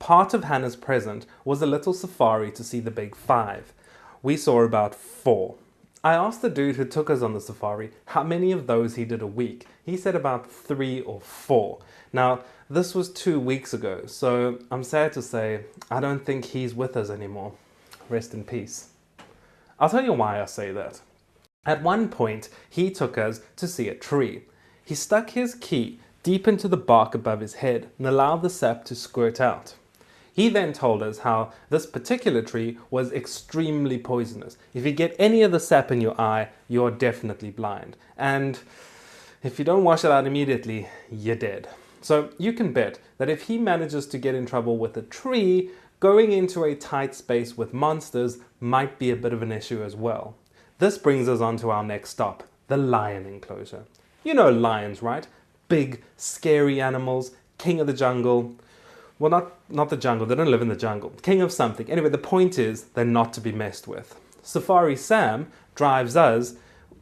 Part of Hannah's present was a little safari to see the big five. We saw about 4. I asked the dude who took us on the safari how many of those he did a week. He said about 3 or 4. Now, this was 2 weeks ago, so I'm sad to say I don't think he's with us anymore. Rest in peace. I'll tell you why I say that. At one point, he took us to see a tree. He stuck his key deep into the bark above his head and allowed the sap to squirt out. He then told us how this particular tree was extremely poisonous. If you get any of the sap in your eye, you're definitely blind. And if you don't wash it out immediately, you're dead. So you can bet that if he manages to get in trouble with a tree, going into a tight space with monsters might be a bit of an issue as well. This brings us on to our next stop, the lion enclosure. You know lions, right? Big, scary animals, king of the jungle. Well, not the jungle, they don't live in the jungle. King of something. Anyway, the point is, they're not to be messed with. Safari Sam drives us,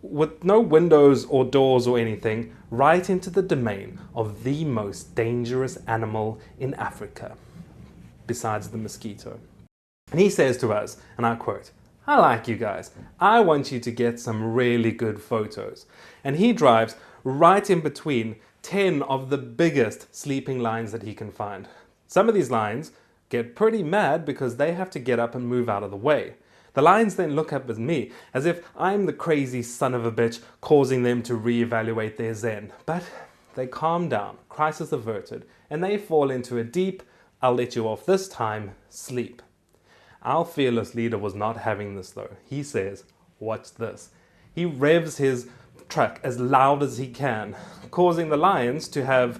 with no windows or doors or anything, right into the domain of the most dangerous animal in Africa, besides the mosquito. And he says to us, and I quote, "I like you guys. I want you to get some really good photos." And he drives right in between 10 of the biggest sleeping lions that he can find. Some of these lions get pretty mad because they have to get up and move out of the way. The lions then look up at me as if I'm the crazy son of a bitch causing them to reevaluate their zen. But they calm down, crisis averted, and they fall into a deep, I'll let you off this time, sleep. Our fearless leader was not having this though. He says, watch this. He revs his truck as loud as he can, causing the lions to have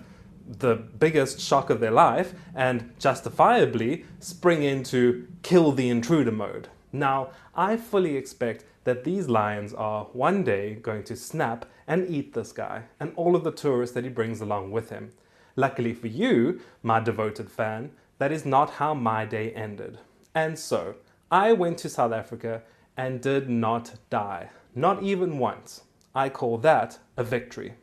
the biggest shock of their life and justifiably spring into kill the intruder mode. Now, I fully expect that these lions are one day going to snap and eat this guy and all of the tourists that he brings along with him. Luckily for you, my devoted fan, that is not how my day ended. And so, I went to South Africa and did not die. Not even once. I call that a victory.